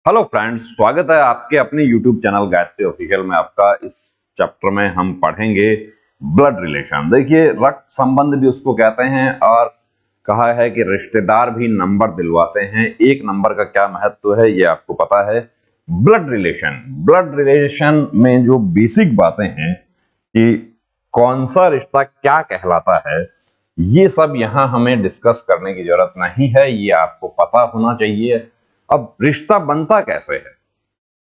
Hello friends, स्वागत है आपके अपने YouTube चैनल गायत्री ऑफिशियल में। आपका इस चैप्टर में हम पढ़ेंगे ब्लड रिलेशन। देखिए, रक्त संबंध भी उसको कहते हैं और कहा है कि रिश्तेदार भी नंबर दिलवाते हैं। एक नंबर का क्या महत्व है ये आपको पता है। ब्लड रिलेशन में जो बेसिक बातें हैं कि कौन सा रिश्ता क्या कहलाता है, ये सब यहाँ हमें डिस्कस करने की जरूरत नहीं है, ये आपको पता होना चाहिए। अब रिश्ता बनता कैसे है?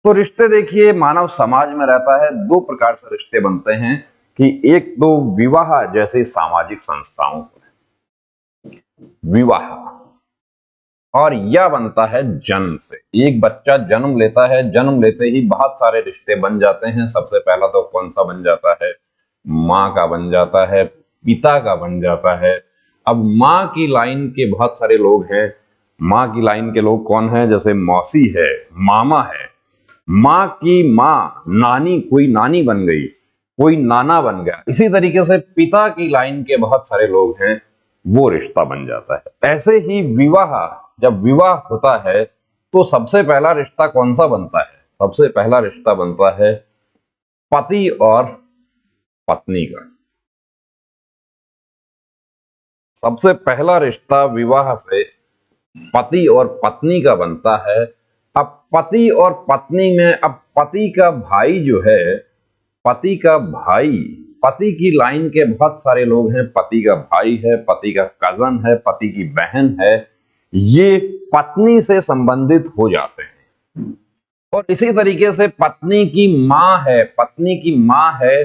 तो रिश्ते देखिए, मानव समाज में रहता है, दो प्रकार से रिश्ते बनते हैं कि एक तो विवाह जैसे सामाजिक संस्थाओं से विवाह, और यह बनता है जन्म से। एक बच्चा जन्म लेता है, जन्म लेते ही बहुत सारे रिश्ते बन जाते हैं। सबसे पहला तो कौन सा बन जाता है? माँ का बन जाता है, पिता का बन जाता है। अब माँ की लाइन के बहुत सारे लोग हैं। माँ की लाइन के लोग कौन है? जैसे मौसी है, मामा है। माँ की माँ नानी, कोई नानी बन गई, कोई नाना बन गया। इसी तरीके से पिता की लाइन के बहुत सारे लोग हैं, वो रिश्ता बन जाता है। ऐसे ही विवाह, जब विवाह होता है तो सबसे पहला रिश्ता कौन सा बनता है? सबसे पहला रिश्ता बनता है पति और पत्नी का। सबसे पहला रिश्ता विवाह से पति और पत्नी का बनता है। अब पति और पत्नी में, अब पति का भाई जो है, पति का भाई, पति की लाइन के बहुत सारे लोग हैं। पति का भाई है, पति का कजन है, पति की बहन है, ये पत्नी से संबंधित हो जाते हैं। और इसी तरीके से पत्नी की माँ है, पत्नी की माँ है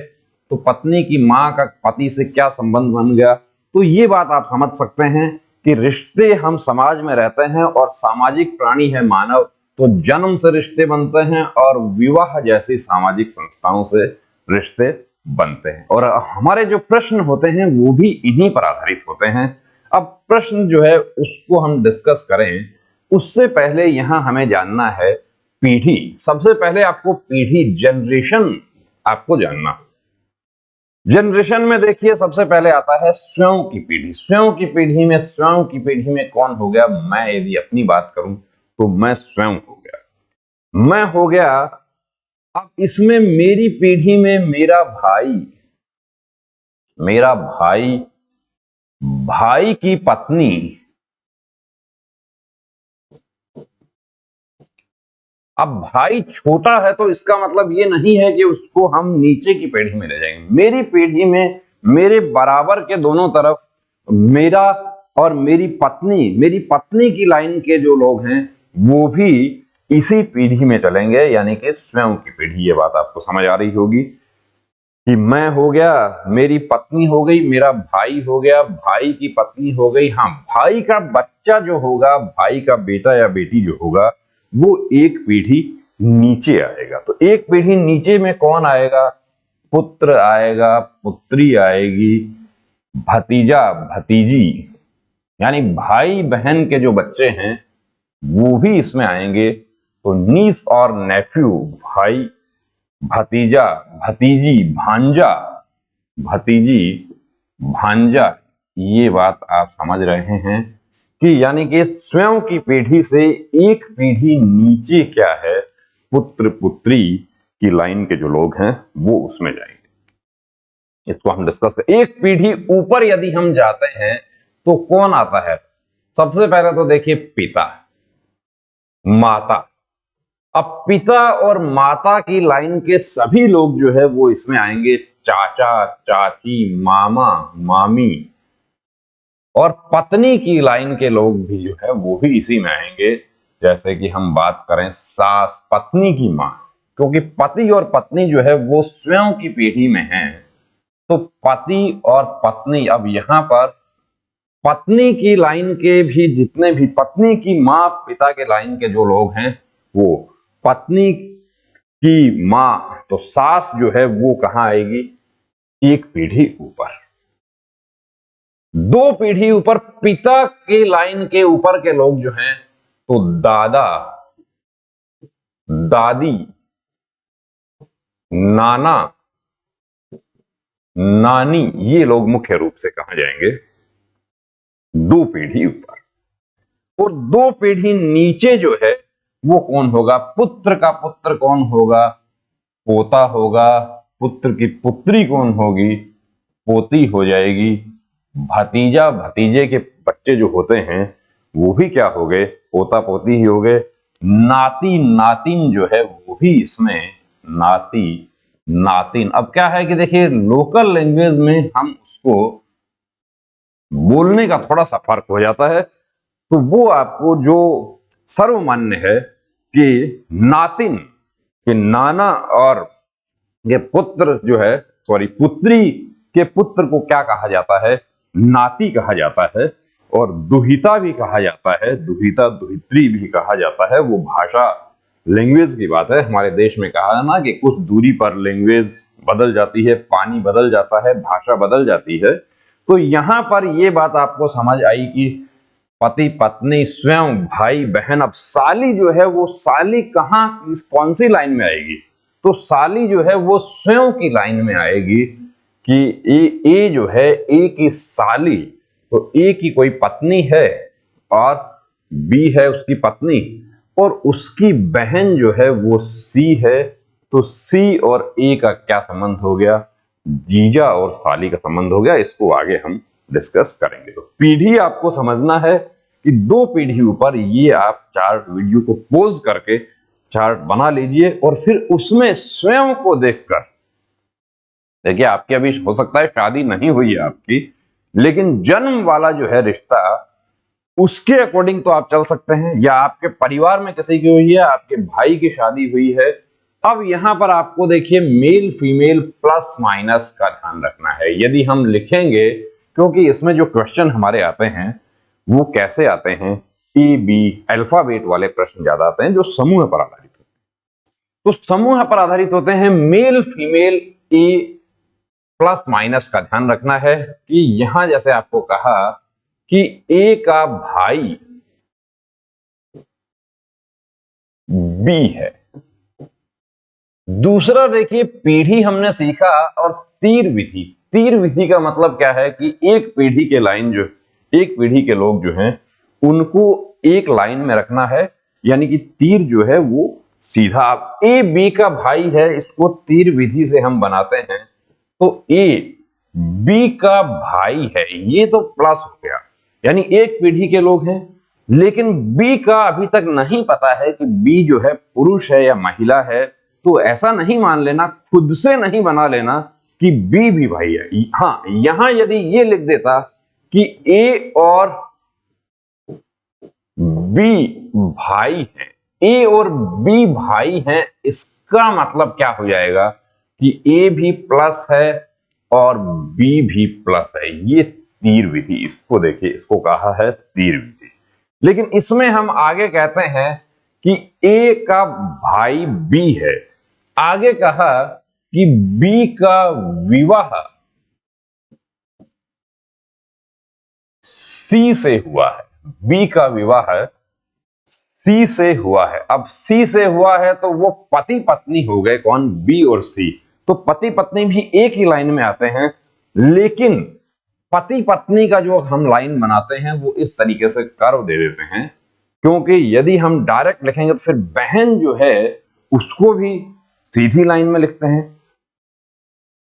तो पत्नी की माँ का पति से क्या संबंध बन गया। तो ये बात आप समझ सकते हैं कि रिश्ते, हम समाज में रहते हैं और सामाजिक प्राणी है मानव, तो जन्म से रिश्ते बनते हैं और विवाह जैसी सामाजिक संस्थाओं से रिश्ते बनते हैं। और हमारे जो प्रश्न होते हैं वो भी इन्हीं पर आधारित होते हैं। अब प्रश्न जो है उसको हम डिस्कस करें, उससे पहले यहां हमें जानना है पीढ़ी। सबसे पहले आपको पीढ़ी, जनरेशन आपको जानना। जनरेशन में देखिए, सबसे पहले आता है स्वयं की पीढ़ी। स्वयं की पीढ़ी में, स्वयं की पीढ़ी में कौन हो गया? मैं यदि अपनी बात करूं तो मैं स्वयं हो गया, मैं हो गया। अब इसमें मेरी पीढ़ी में मेरा भाई, मेरा भाई, भाई की पत्नी, अब भाई छोटा है तो इसका मतलब ये नहीं है कि उसको हम नीचे की पीढ़ी में ले जाएंगे। मेरी पीढ़ी में मेरे बराबर के दोनों तरफ मेरा और मेरी पत्नी की लाइन के जो लोग हैं वो भी इसी पीढ़ी में चलेंगे, यानी कि स्वयं की पीढ़ी। ये बात आपको समझ आ रही होगी कि मैं हो गया, मेरी पत्नी हो गई, मेरा भाई हो गया, भाई की पत्नी हो गई। हाँ, भाई का बच्चा जो होगा, भाई का बेटा या बेटी जो होगा, वो एक पीढ़ी नीचे आएगा। तो एक पीढ़ी नीचे में कौन आएगा? पुत्र आएगा, पुत्री आएगी, भतीजा भतीजी, यानी भाई बहन के जो बच्चे हैं वो भी इसमें आएंगे। तो नीस और नेफ्यू, भाई, भतीजा भतीजी, भांजा भतीजी, भांजा। ये बात आप समझ रहे हैं कि यानी कि स्वयं की पीढ़ी से एक पीढ़ी नीचे क्या है, पुत्र पुत्री की लाइन के जो लोग हैं वो उसमें जाएंगे। इसको हम डिस्कस करें। एक पीढ़ी ऊपर यदि हम जाते हैं तो कौन आता है? सबसे पहले तो देखिए पिता, माता। अब पिता और माता की लाइन के सभी लोग जो है वो इसमें आएंगे। चाचा चाची, मामा मामी। और पत्नी की लाइन के लोग भी जो है वो भी इसी में आएंगे। जैसे कि हम बात करें सास, पत्नी की मां, क्योंकि पति और पत्नी जो है वो स्वयं की पीढ़ी में हैं, तो पति और पत्नी। अब यहां पर पत्नी की लाइन के भी जितने भी, पत्नी की मां, पिता के लाइन के जो लोग हैं वो पत्नी की मां, तो सास जो है वो कहां आएगी? एक पीढ़ी ऊपर। दो पीढ़ी ऊपर पिता के लाइन के ऊपर के लोग जो हैं तो दादा, दादी, नाना, नानी, ये लोग मुख्य रूप से कहां जाएंगे? दो पीढ़ी ऊपर। और दो पीढ़ी नीचे जो है वो कौन होगा, पुत्र का पुत्र कौन होगा, पोता होगा, पुत्र की पुत्री कौन होगी, पोती हो जाएगी, भतीजा भतीजे के बच्चे जो होते हैं वो भी क्या हो गए, पोता पोती ही हो गए, नाती नातिन जो है वो भी इसमें नाती नातिन। अब क्या है कि देखिए लोकल लैंग्वेज में हम उसको बोलने का थोड़ा सा फर्क हो जाता है, तो वो आपको जो सर्वमान्य है कि नातिन के नाना और ये पुत्र जो है, सॉरी पुत्री के पुत्र को क्या कहा जाता है, नाती कहा जाता है, और दुहिता भी कहा जाता है, दुहिता दुहित्री भी कहा जाता है। वो भाषा लैंग्वेज की बात है। हमारे देश में कहा है ना कि कुछ दूरी पर लैंग्वेज बदल जाती है, पानी बदल जाता है, भाषा बदल जाती है। तो यहां पर ये बात आपको समझ आई कि पति पत्नी स्वयं भाई बहन। अब साली जो है वो साली कहां कौन सी लाइन में आएगी, तो साली जो है वो स्वयं की लाइन में आएगी कि ए जो है ए की साली, तो ए की कोई पत्नी है और बी है उसकी पत्नी, और उसकी बहन जो है वो सी है, तो सी और ए का क्या संबंध हो गया, जीजा और साली का संबंध हो गया। इसको आगे हम डिस्कस करेंगे। तो पीढ़ी आपको समझना है कि दो पीढ़ी ऊपर ये आप चार्ट वीडियो को पोज करके चार्ट बना लीजिए और फिर उसमें स्वयं को देखकर, देखिए आपकी अभी हो सकता है शादी नहीं हुई है आपकी, लेकिन जन्म वाला जो है रिश्ता उसके अकॉर्डिंग तो आप चल सकते हैं, या आपके परिवार में किसी की हुई है, आपके भाई की शादी हुई है। अब यहां पर आपको देखिए मेल फीमेल प्लस माइनस का ध्यान रखना है। यदि हम लिखेंगे, क्योंकि इसमें जो क्वेश्चन हमारे आते हैं वो कैसे आते हैं, ए बी अल्फाबेट वाले प्रश्न ज्यादा आते हैं जो समूह पर आधारित होते हैं। तो समूह पर आधारित होते हैं, मेल फीमेल ए प्लस माइनस का ध्यान रखना है कि यहां जैसे आपको कहा कि ए का भाई बी है। दूसरा देखिए पीढ़ी हमने सीखा और तीर विधि। तीर विधि का मतलब क्या है कि एक पीढ़ी के लाइन जो एक पीढ़ी के लोग जो हैं उनको एक लाइन में रखना है, यानी कि तीर जो है वो सीधा। अब ए बी का भाई है, इसको तीर विधि से हम बनाते हैं, तो ए बी का भाई है, ये तो प्लस हो गया, यानी एक पीढ़ी के लोग हैं। लेकिन बी का अभी तक नहीं पता है कि बी जो है पुरुष है या महिला है, तो ऐसा नहीं मान लेना, खुद से नहीं बना लेना कि बी भी भाई है। हाँ, यहां यदि ये लिख देता कि ए और बी भाई हैं, ए और बी भाई हैं, इसका मतलब क्या हो जाएगा कि ए भी प्लस है और बी भी प्लस है। ये तीर विधि, इसको देखिए, इसको कहा है तीर विधि। लेकिन इसमें हम आगे कहते हैं कि ए का भाई बी है, आगे कहा कि बी का विवाह सी से हुआ है, बी का विवाह सी से हुआ है। अब सी से हुआ है तो वो पति पत्नी हो गए, कौन, बी और सी। तो पति पत्नी भी एक ही लाइन में आते हैं, लेकिन पति पत्नी का जो हम लाइन बनाते हैं वो इस तरीके से कर्व दे देते हैं, क्योंकि यदि हम डायरेक्ट लिखेंगे तो फिर बहन जो है उसको भी सीधी लाइन में लिखते हैं।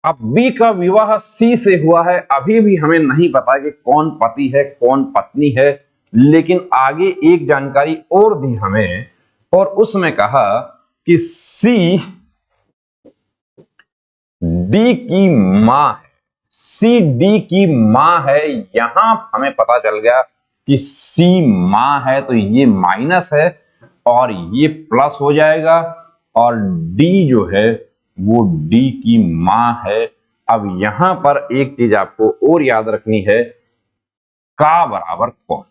अब बी का विवाह सी से हुआ है, अभी भी हमें नहीं पता कि कौन पति है कौन पत्नी है, लेकिन आगे एक जानकारी और दी हमें, और उसमें कहा कि सी डी की मां है, सी डी की मां है। यहां हमें पता चल गया कि सी मां है, तो ये माइनस है और ये प्लस हो जाएगा, और डी जो है वो डी की मां है। अब यहां पर एक चीज आपको और याद रखनी है, का बराबर कौन,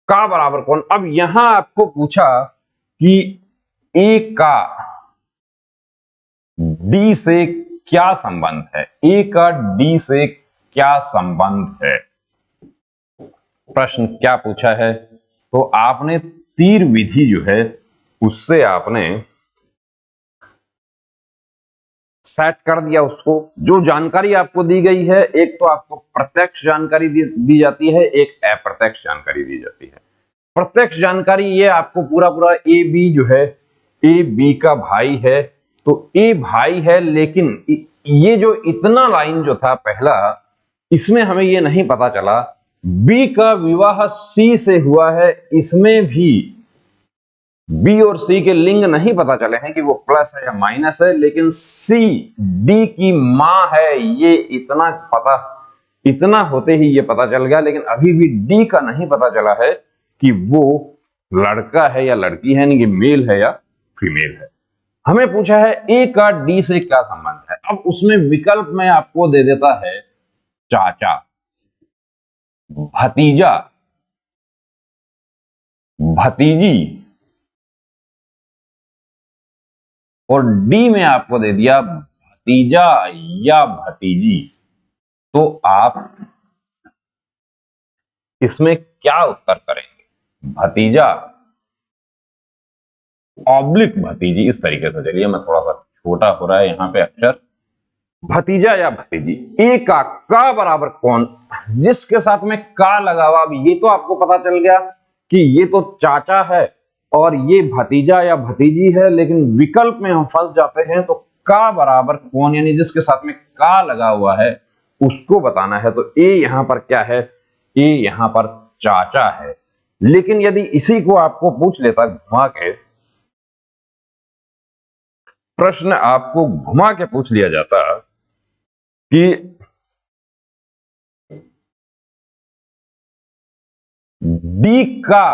का बराबर कौन। अब यहां आपको पूछा कि ए का डी से क्या संबंध है, ए का डी से क्या संबंध है, प्रश्न क्या पूछा है। तो आपने तीर विधि जो है उससे आपने सेट कर दिया उसको। जो जानकारी आपको दी गई है, एक तो आपको प्रत्यक्ष जानकारी दी जाती है, एक अप्रत्यक्ष जानकारी दी जाती है। प्रत्यक्ष जानकारी ये आपको पूरा पूरा ए बी जो है, ए बी का भाई है, तो ए भाई है, लेकिन ये जो इतना लाइन जो था पहला, इसमें हमें ये नहीं पता चला बी का विवाह सी से हुआ है, इसमें भी बी और सी के लिंग नहीं पता चले हैं कि वो प्लस है या माइनस है, लेकिन सी डी की मां है, ये इतना होते ही ये पता चल गया। लेकिन अभी भी डी का नहीं पता चला है कि वो लड़का है या लड़की है, यानी कि मेल है या फीमेल है। हमें पूछा है ए का डी से क्या संबंध है। अब उसमें विकल्प में आपको दे देता है चाचा, भतीजा, भतीजी, और डी में आपको दे दिया भतीजा या भतीजी। तो आप इसमें क्या उत्तर करेंगे? भतीजा ऑब्लिक भतीजी, इस तरीके से। चलिए, मैं थोड़ा सा छोटा हो रहा है यहां पे अक्षर। भतीजा या भतीजी। ए का बराबर कौन, जिसके साथ में का लगा हुआ। अब ये तो आपको पता चल गया कि ये तो चाचा है और ये भतीजा या भतीजी है, लेकिन विकल्प में हम फंस जाते हैं। तो का बराबर कौन, यानी जिसके साथ में का लगा हुआ है उसको बताना है। तो ए यहां पर क्या है? ए यहां पर चाचा है। लेकिन यदि इसी को आपको पूछ लेता घुमा के, प्रश्न आपको घुमा के पूछ लिया जाता कि डी का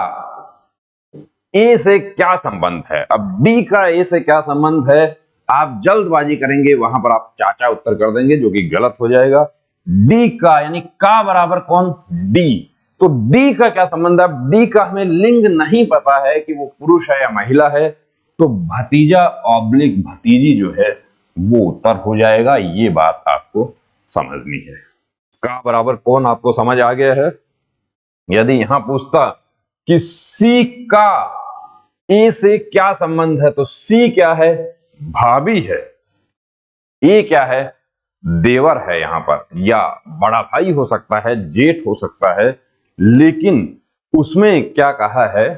ए से क्या संबंध है। अब डी का ए से क्या संबंध है, आप जल्दबाजी करेंगे, वहां पर आप चाचा उत्तर कर देंगे, जो कि गलत हो जाएगा। डी का यानी का बराबर कौन? डी। तो डी का क्या संबंध है? अब डी का हमें लिंग नहीं पता है कि वो पुरुष है या महिला है, तो भतीजा ऑब्लिक भतीजी जो है वो उत्तर हो जाएगा। ये बात आपको समझनी है। का बराबर कौन आपको समझ आ गया है। यदि यहां पूछता कि सी का ए से क्या संबंध है, तो सी क्या है? भाभी है। ए क्या है? देवर है यहां पर, या बड़ा भाई हो सकता है, जेठ हो सकता है। लेकिन उसमें क्या कहा है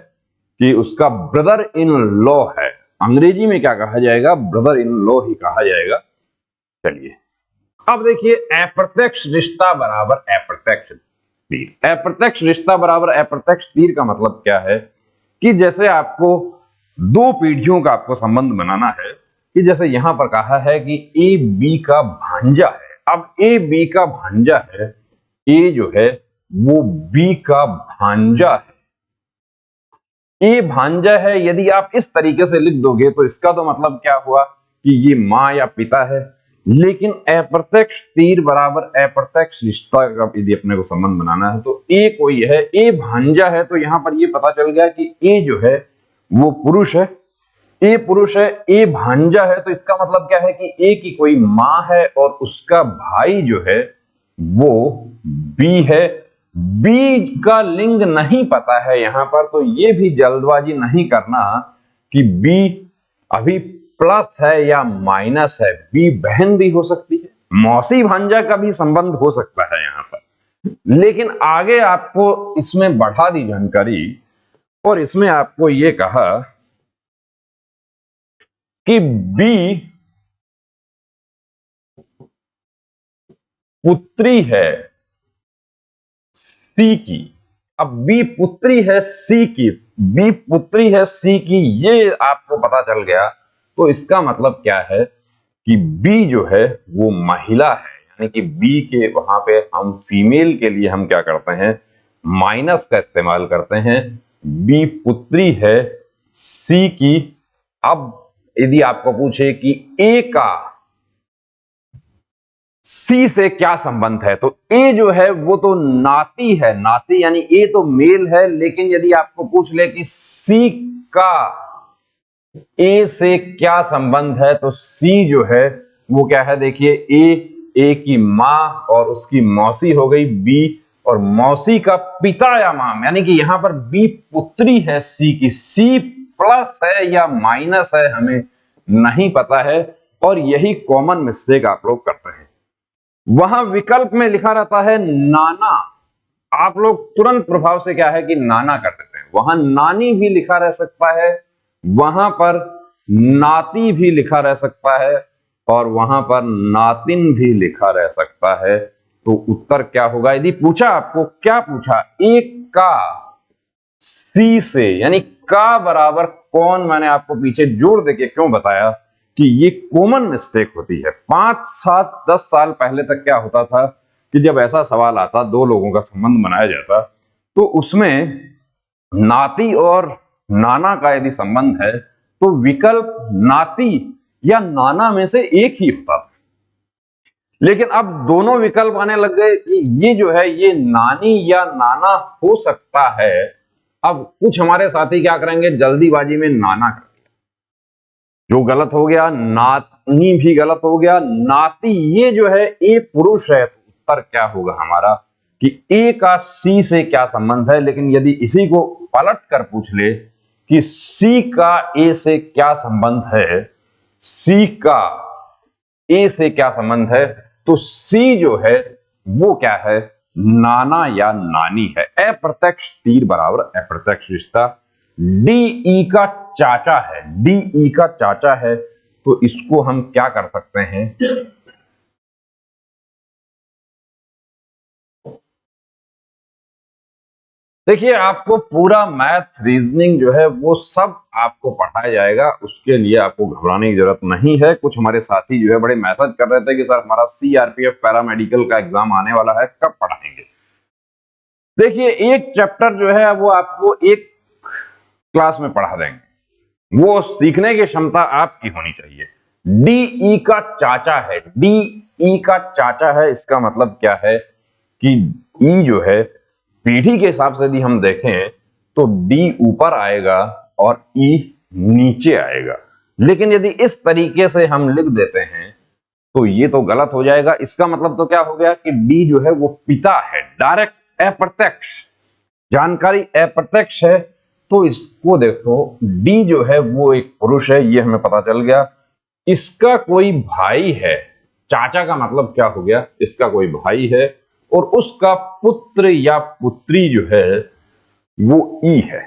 कि उसका ब्रदर इन लॉ है। अंग्रेजी में क्या कहा जाएगा? ब्रदर इन लॉ ही कहा जाएगा। चलिए, अब देखिए, अप्रत्यक्ष रिश्ता बराबर अप्रत्यक्ष तीर। अप्रत्यक्ष रिश्ता बराबर अप्रत्यक्ष तीर का मतलब क्या है कि जैसे आपको दो पीढ़ियों का आपको संबंध बनाना है, कि जैसे यहां पर कहा है कि ए बी का भांजा है। अब ए बी का भांजा है, ए जो है वो बी का भांजा है। ए भांजा है, यदि आप इस तरीके से लिख दोगे तो इसका तो मतलब क्या हुआ कि ये मां या पिता है। लेकिन अप्रत्यक्ष तीर बराबर अप्रत्यक्ष रिश्ता का यदि अपने को संबंध बनाना है, तो ए कोई है, ए भांजा है, तो यहां पर ये पता चल गया कि ए जो है वो पुरुष है। ए पुरुष है, ए भांजा है, तो इसका मतलब क्या है कि ए की कोई मां है और उसका भाई जो है वो बी है। बी का लिंग नहीं पता है यहां पर, तो ये भी जल्दबाजी नहीं करना कि बी अभी प्लस है या माइनस है। बी बहन भी हो सकती है, मौसी भांजा का भी संबंध हो सकता है यहां पर। लेकिन आगे आपको इसमें बढ़ा दी जानकारी और इसमें आपको यह कहा कि बी पुत्री है सी की। अब बी पुत्री है सी की, बी पुत्री है सी की, ये आपको पता चल गया। तो इसका मतलब क्या है कि बी जो है वो महिला है, यानी कि बी के वहां पे हम फीमेल के लिए हम क्या करते हैं? माइनस का इस्तेमाल करते हैं। बी पुत्री है सी की। अब यदि आपको पूछे कि ए का सी से क्या संबंध है, तो ए जो है वो तो नाती है, नाती यानी ए तो मेल है। लेकिन यदि आपको पूछ ले कि सी का ए से क्या संबंध है, तो सी जो है वो क्या है? देखिए, ए की मां और उसकी मौसी हो गई बी, और मौसी का पिता या मां, यानी कि यहां पर बी पुत्री है सी की। सी प्लस है या माइनस है हमें नहीं पता है, और यही कॉमन मिस्टेक आप लोग करते हैं। वहां विकल्प में लिखा रहता है नाना, आप लोग तुरंत प्रभाव से क्या है कि नाना कर देते हैं। वहां नानी भी लिखा रह सकता है, वहां पर नाती भी लिखा रह सकता है और वहां पर नातिन भी लिखा रह सकता है। तो उत्तर क्या होगा? यदि पूछा आपको, क्या पूछा, एक का सी से, यानी का बराबर कौन, मैंने आपको पीछे जोड़ देके क्यों बताया कि ये कॉमन मिस्टेक होती है। 5, 7, 10 साल पहले तक क्या होता था कि जब ऐसा सवाल आता, दो लोगों का संबंध बनाया जाता, तो उसमें नाती और नाना का यदि संबंध है तो विकल्प नाती या नाना में से एक ही होता था। लेकिन अब दोनों विकल्प आने लग गए कि ये जो है ये नानी या नाना हो सकता है। अब कुछ हमारे साथी क्या करेंगे, जल्दीबाजी में नाना कर दिया, जो गलत हो गया। नानी भी गलत हो गया। नाती, ये जो है ए पुरुष है, तो उत्तर क्या होगा हमारा कि ए का सी से क्या संबंध है। लेकिन यदि इसी को पलट कर पूछ ले कि सी का ए से क्या संबंध है, सी का ए से क्या संबंध है, तो सी जो है वो क्या है, नाना या नानी है। अप्रत्यक्ष तीर बराबर अप्रत्यक्ष रिश्ता। डी ई का चाचा है, डी ई का चाचा है, तो इसको हम क्या कर सकते हैं, देखिए आपको पूरा मैथ रीजनिंग जो है वो सब आपको पढ़ाया जाएगा, उसके लिए आपको घबराने की जरूरत नहीं है। कुछ हमारे साथी जो है बड़े मैसेज कर रहे थे कि सर हमारा सीआरपीएफ पैरामेडिकल का एग्जाम आने वाला है, कब पढ़ाएंगे। देखिए एक चैप्टर जो है वो आपको एक क्लास में पढ़ा देंगे, वो सीखने की क्षमता आपकी होनी चाहिए। डी ई का चाचा है, डी ई का चाचा है, इसका मतलब क्या है कि ई जो है पीढ़ी के हिसाब से यदि हम देखें तो डी ऊपर आएगा और ई नीचे आएगा। लेकिन यदि इस तरीके से हम लिख देते हैं तो ये तो गलत हो जाएगा। इसका मतलब तो क्या हो गया कि डी जो है वो पिता है, डायरेक्ट अप्रत्यक्ष जानकारी, अप्रत्यक्ष है। तो इसको देखो, डी जो है वो एक पुरुष है, ये हमें पता चल गया। इसका कोई भाई है, चाचा का मतलब क्या हो गया, इसका कोई भाई है और उसका पुत्र या पुत्री जो है वो ई है,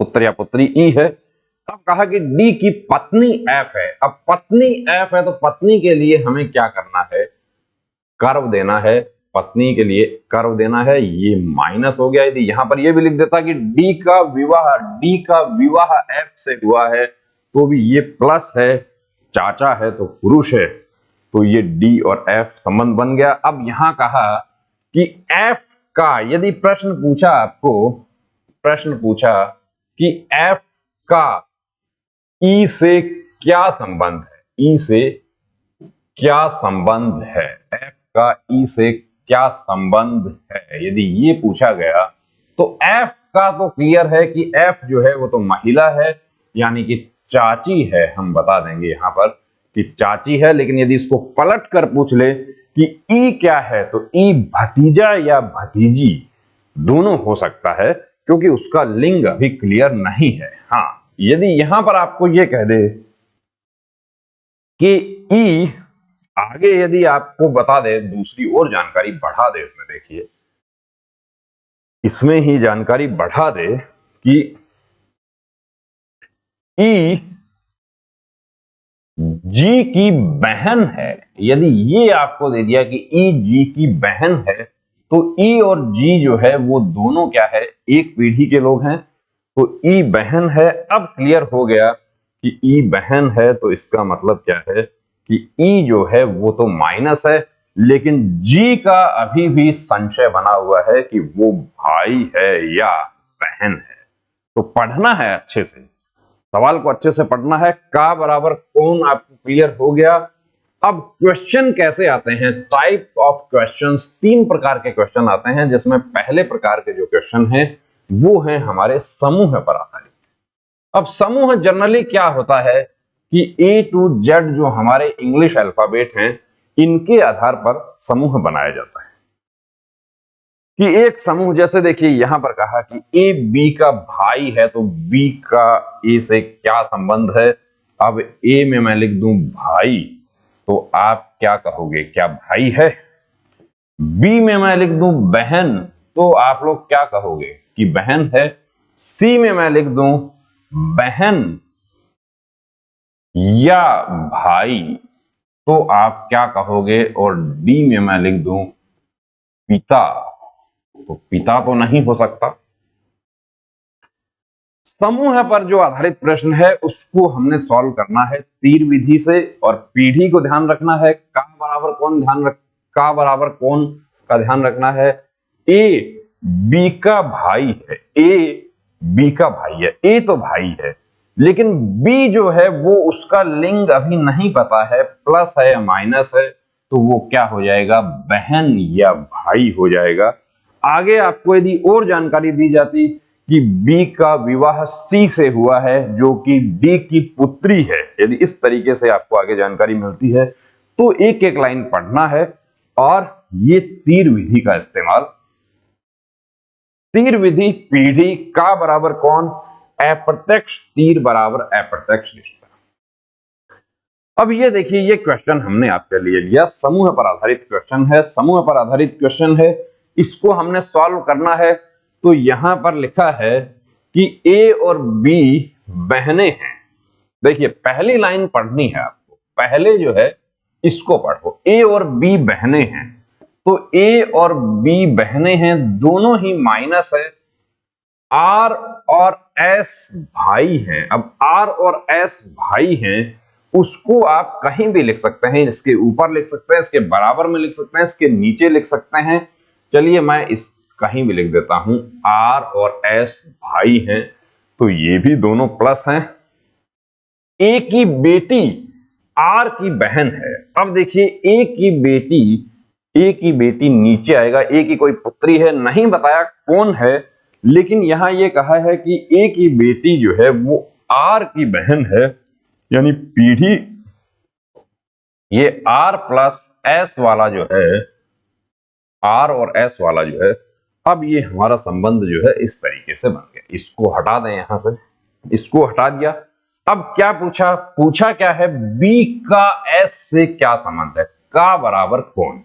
पुत्र या पुत्री ई है। अब कहा कि डी की पत्नी एफ है। अब पत्नी एफ है तो पत्नी के लिए हमें क्या करना है, कर्व देना है, पत्नी के लिए कर्व देना है। ये माइनस हो गया। यदि यहां पर ये भी लिख देता कि डी का विवाह एफ से हुआ है तो भी ये प्लस है, चाचा है तो पुरुष है, तो ये डी और एफ संबंध बन गया। अब यहां कहा कि एफ का, यदि प्रश्न पूछा आपको, प्रश्न पूछा कि एफ का ई से क्या संबंध है, ई से क्या संबंध है, एफ का ई से क्या संबंध है, यदि ये पूछा गया तो एफ का तो क्लियर है कि एफ जो है वो तो महिला है, यानी कि चाची है। हम बता देंगे यहां पर कि चाची है। लेकिन यदि इसको पलट कर पूछ ले कि ई क्या है, तो ई भतीजा या भतीजी दोनों हो सकता है, क्योंकि उसका लिंग अभी क्लियर नहीं है। हाँ, यदि यहां पर आपको यह कह दे कि ई, आगे यदि आपको बता दे, दूसरी और जानकारी बढ़ा दे, उसमें देखिए इसमें ही जानकारी बढ़ा दे कि ई जी की बहन है। यदि ये आपको दे दिया कि ई जी की बहन है, तो ई और जी जो है वो दोनों क्या है, एक पीढ़ी के लोग हैं, तो ई बहन है। अब क्लियर हो गया कि ई बहन है, तो इसका मतलब क्या है कि ई जो है वो तो माइनस है, लेकिन जी का अभी भी संशय बना हुआ है कि वो भाई है या बहन है। तो पढ़ना है अच्छे से, सवाल को अच्छे से पढ़ना है। का बराबर कौन आपको क्लियर हो गया। अब क्वेश्चन कैसे आते हैं, टाइप ऑफ क्वेश्चंस, 3 प्रकार के क्वेश्चन आते हैं, जिसमें पहले प्रकार के जो क्वेश्चन हैं वो हैं हमारे समूह पर आधारित। अब समूह जनरली क्या होता है कि ए टू जेड जो हमारे इंग्लिश अल्फाबेट हैं, इनके आधार पर समूह बनाया जाता है। कि एक समूह, जैसे देखिए यहां पर कहा कि ए बी का भाई है, तो बी का ए से क्या संबंध है। अब ए में मैं लिख दूं भाई, तो आप क्या कहोगे, क्या भाई है। बी में मैं लिख दूं बहन, तो आप लोग क्या कहोगे, की बहन है, सी में मैं लिख दूं बहन या भाई, तो आप क्या कहोगे? और डी में मैं लिख दूं पिता, तो पिता तो नहीं हो सकता। समूह पर जो आधारित प्रश्न है उसको हमने सॉल्व करना है तीर विधि से, और पीढ़ी को ध्यान रखना है। का बराबर कौन का ध्यान रखना है। ए बी का भाई है, ए बी का भाई है, ए तो भाई है, लेकिन बी जो है वो उसका लिंग अभी नहीं पता है, प्लस है या माइनस है, तो वो क्या हो जाएगा? बहन या भाई हो जाएगा। आगे आपको यदि और जानकारी दी जाती कि बी का विवाह सी से हुआ है जो कि डी की पुत्री है, यदि इस तरीके से आपको आगे जानकारी मिलती है तो एक एक लाइन पढ़ना है और ये तीर विधि का इस्तेमाल। तीर विधि पीढ़ी का बराबर कौन, अप्रत्यक्ष तीर बराबर अप्रत्यक्ष रिश्ता। अब ये देखिए, ये क्वेश्चन हमने आपके लिए लिया, समूह पर आधारित क्वेश्चन है, समूह पर आधारित क्वेश्चन है, इसको हमने सॉल्व करना है। तो यहां पर लिखा है कि ए और बी बहनें हैं। देखिए पहली लाइन पढ़नी है आपको, पहले जो है इसको पढ़ो, ए और बी बहनें हैं। तो ए और बी बहनें हैं, दोनों ही माइनस है, आर और एस भाई हैं। अब आर और एस भाई हैं, उसको आप कहीं भी लिख सकते हैं, इसके ऊपर लिख सकते हैं, इसके बराबर में लिख सकते हैं, इसके नीचे लिख सकते हैं। चलिए मैं इस कहीं भी लिख देता हूं, आर और एस भाई हैं, तो ये भी दोनों प्लस हैं। ए की बेटी आर की बहन है। अब देखिए ए की बेटी नीचे आएगा, ए की कोई पुत्री है, नहीं बताया कौन है, लेकिन यहां ये कहा है कि ए की बेटी जो है वो आर की बहन है, यानी पीढ़ी ये आर प्लस एस वाला जो है, आर और एस वाला जो है, अब ये हमारा संबंध जो है इस तरीके से बन गया। इसको हटा दें, यहां से इसको हटा दिया। अब क्या पूछा क्या है, बी का एस से क्या संबंध है, का बराबर कौन,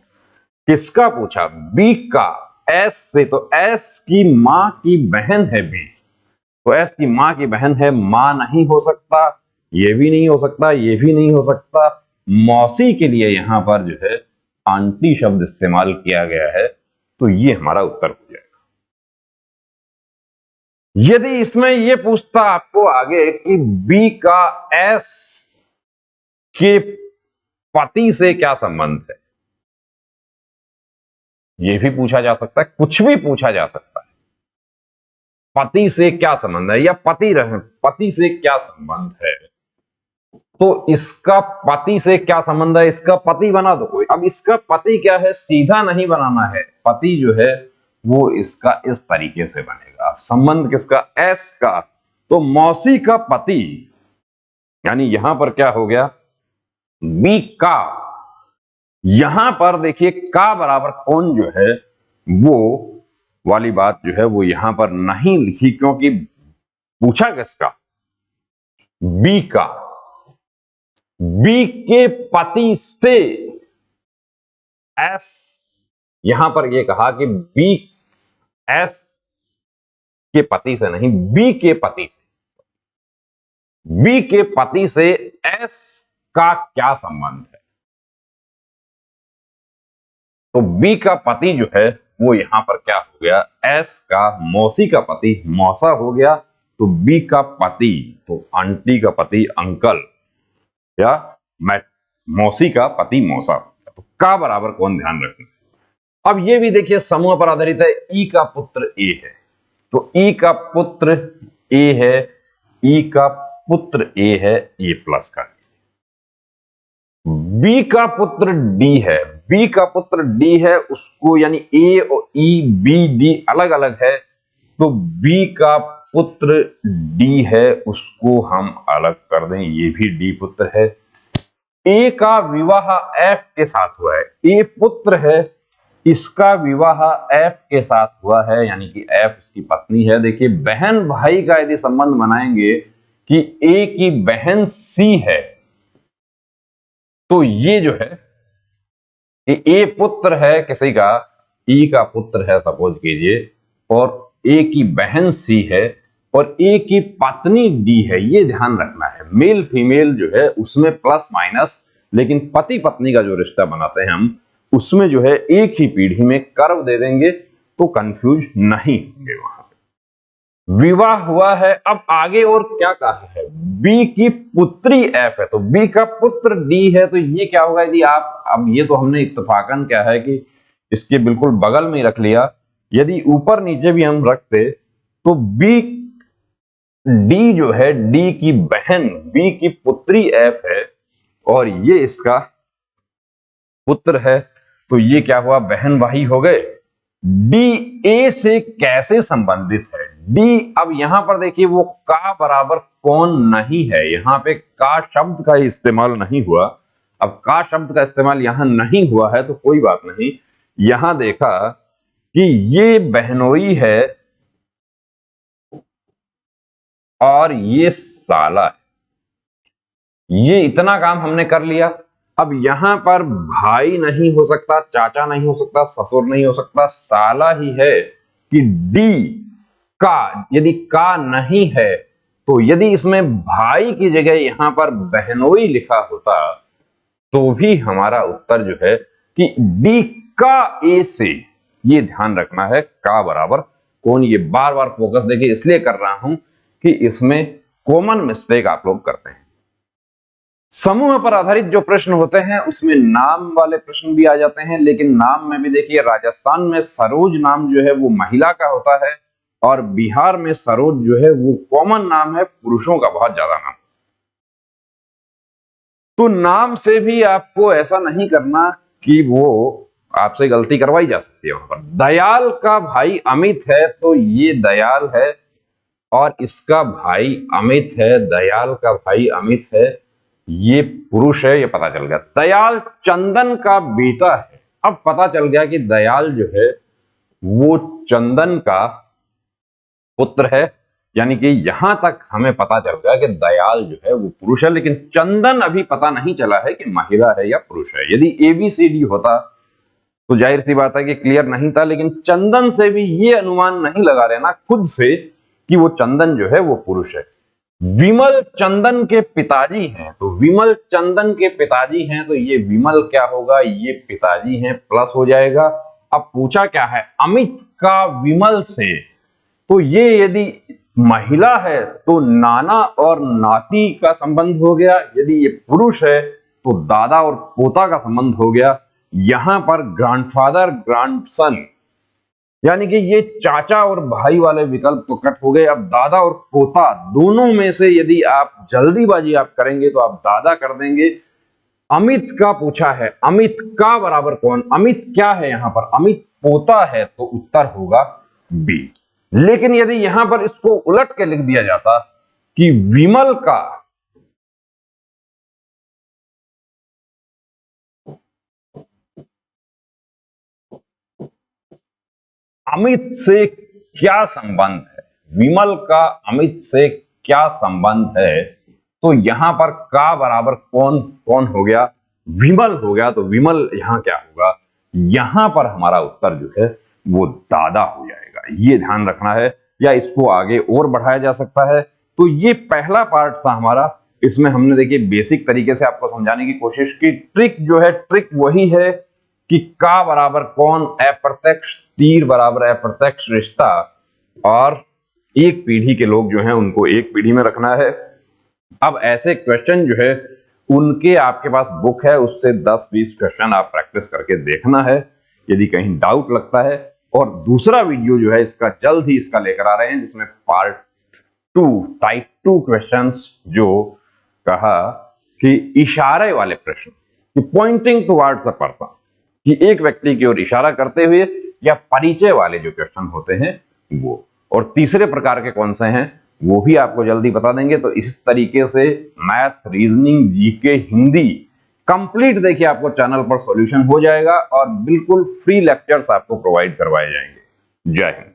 किसका पूछा, बी का एस से, तो एस की मां की बहन है बी, तो एस की मां की बहन है, मां नहीं हो सकता, ये भी नहीं हो सकता, ये भी नहीं हो सकता। मौसी के लिए यहां पर जो है आंटी शब्द इस्तेमाल किया गया है, तो ये हमारा उत्तर हो जाएगा। यदि इसमें ये पूछता आपको आगे कि बी का एस के पति से क्या संबंध है, ये भी पूछा जा सकता है, कुछ भी पूछा जा सकता है, पति से क्या संबंध है, या पति से क्या संबंध है, तो इसका पति से क्या संबंध है, इसका पति बना दो कोई। अब इसका पति क्या है, सीधा नहीं बनाना है, पति जो है वो इसका इस तरीके से बनेगा। अब संबंध किसका, एस का, तो मौसी का पति, यानी यहां पर क्या हो गया, बी का। यहां पर देखिए का बराबर कौन जो है वो वाली बात जो है वो यहां पर नहीं लिखी, क्योंकि पूछा किसका, बी का, बी के पति से एस, यहां पर यह कहा कि बी एस के पति से नहीं, बी के पति से, बी के पति से एस का क्या संबंध है, तो बी का पति जो है वो यहां पर क्या हो गया, एस का मौसी का पति मौसा हो गया, तो बी का पति, तो आंटी का पति अंकल, या मौसी का पति मौसा, तो का बराबर कौन ध्यान रखना। अब ये भी देखिए समूह पर आधारित है, ई का पुत्र ए है, तो ई का पुत्र ए है, ई का पुत्र ए है, ये प्लस का। बी का पुत्र डी है, बी का पुत्र डी है, उसको यानी ए और ई बी डी अलग अलग है, तो बी का पुत्र डी है, उसको हम अलग कर दें, ये भी डी पुत्र है। ए का विवाह एफ के साथ हुआ है, ए पुत्र है, इसका विवाह एफ के साथ हुआ है, यानी कि एफ उसकी पत्नी है। देखिए बहन भाई का यदि संबंध बनाएंगे कि ए की बहन सी है, तो ये जो है कि ए पुत्र है किसी का, ई का पुत्र है सपोज कीजिए, और ए की बहन सी है और ए की पत्नी डी है, ये ध्यान रखना है। मेल फीमेल जो है उसमें प्लस माइनस, लेकिन पति पत्नी का जो रिश्ता बनाते हैं हम उसमें जो है एक ही पीढ़ी में कर्व दे देंगे तो कंफ्यूज नहीं होंगे। वहां विवाह हुआ है। अब आगे और क्या कहा है, बी की पुत्री एफ है तो बी का पुत्र डी है, तो ये क्या होगा यदि आप, अब ये तो हमने इत्तेफाकन क्या है कि इसके बिल्कुल बगल में ही रख लिया, यदि ऊपर नीचे भी हम रखते तो बी डी जो है डी की बहन बी की पुत्री एफ है और ये इसका पुत्र है, तो ये क्या हुआ, बहन भाई हो गए। डी ए से कैसे संबंधित है, डी, अब यहां पर देखिए वो का बराबर कौन नहीं है, यहां पे का शब्द का इस्तेमाल नहीं हुआ। अब का शब्द का इस्तेमाल यहां नहीं हुआ है तो कोई बात नहीं, यहां देखा कि ये बहनोई है और ये साला है, ये इतना काम हमने कर लिया। अब यहां पर भाई नहीं हो सकता, चाचा नहीं हो सकता, ससुर नहीं हो सकता, साला ही है कि डी का, यदि का नहीं है तो यदि इसमें भाई की जगह यहां पर बहनोई लिखा होता तो भी हमारा उत्तर जो है कि डी का ए से, ये ध्यान रखना है का बराबर कौन। ये बार बार फोकस देखिए इसलिए कर रहा हूं कि इसमें कॉमन मिस्टेक आप लोग करते हैं। समूह पर आधारित जो प्रश्न होते हैं उसमें नाम वाले प्रश्न भी आ जाते हैं, लेकिन नाम में भी देखिए राजस्थान में सरोज नाम जो है वो महिला का होता है और बिहार में सरोज जो है वो कॉमन नाम है, पुरुषों का बहुत ज्यादा नाम। तो नाम से भी आपको ऐसा नहीं करना कि वो आपसे गलती करवाई जा सकती है। वहां पर दयाल का भाई अमित है तो ये दयाल है और इसका भाई अमित है, दयाल का भाई अमित है, ये पुरुष है, ये पता चल गया। दयाल चंदन का बेटा है, अब पता चल गया कि दयाल जो है वो चंदन का पुत्र है, यानी कि यहां तक हमें पता चल गया कि दयाल जो है वो पुरुष है, लेकिन चंदन अभी पता नहीं चला है कि महिला है या पुरुष है। यदि ABCD होता तो जाहिर सी बात है कि क्लियर नहीं था, लेकिन चंदन से भी ये अनुमान नहीं लगा रहना खुद से कि वो चंदन जो है वो पुरुष है। विमल चंदन के पिताजी हैं, तो विमल चंदन के पिताजी हैं तो ये विमल क्या होगा, ये पिताजी हैं, प्लस हो जाएगा। अब पूछा क्या है, अमित का विमल से, तो ये यदि महिला है तो नाना और नाती का संबंध हो गया, यदि ये पुरुष है तो दादा और पोता का संबंध हो गया। यहां पर ग्रैंडफादर ग्रैंडसन, यानी कि ये चाचा और भाई वाले विकल्प तो कट हो गए। अब दादा और पोता दोनों में से यदि आप जल्दीबाजी आप करेंगे तो आप दादा कर देंगे। अमित का पूछा है, अमित का बराबर कौन, अमित क्या है यहां पर, अमित पोता है तो उत्तर होगा बी। लेकिन यदि यहां पर इसको उलट के लिख दिया जाता कि विमल का अमित से क्या संबंध है, विमल का अमित से क्या संबंध है, तो यहां पर का बराबर कौन कौन हो गया, विमल हो गया, तो विमल यहां क्या होगा, यहां पर हमारा उत्तर जो है वो दादा हो जाएगा। ये ध्यान रखना है, या इसको आगे और बढ़ाया जा सकता है। तो ये पहला पार्ट था हमारा, इसमें हमने देखिए बेसिक तरीके से आपको समझाने की कोशिश की। ट्रिक जो है, ट्रिक वही है कि का बराबर कौन, अप्रत्यक्ष तीर बराबर अप्रत्यक्ष रिश्ता, और एक पीढ़ी के लोग जो हैं उनको एक पीढ़ी में रखना है। अब ऐसे क्वेश्चन जो है उनके आपके पास बुक है, उससे 10-20 क्वेश्चन आप प्रैक्टिस करके देखना है यदि कहीं डाउट लगता है। और दूसरा वीडियो जो है इसका जल्द ही इसका लेकर आ रहे हैं, जिसमें पार्ट 2 टाइप 2 क्वेश्चंस, जो कहा कि इशारे वाले प्रश्न, कि पॉइंटिंग टुवर्ड्स द पर्सन, कि एक व्यक्ति की ओर इशारा करते हुए, या परिचय वाले जो क्वेश्चन होते हैं वो। और तीसरे प्रकार के कौन से हैं वो भी आपको जल्दी बता देंगे। तो इस तरीके से math, reasoning, GK, Hindi complete देखिए आपको चैनल पर सॉल्यूशन हो जाएगा और बिल्कुल फ्री लेक्चर्स आपको प्रोवाइड करवाए जाएंगे। जय हिंद।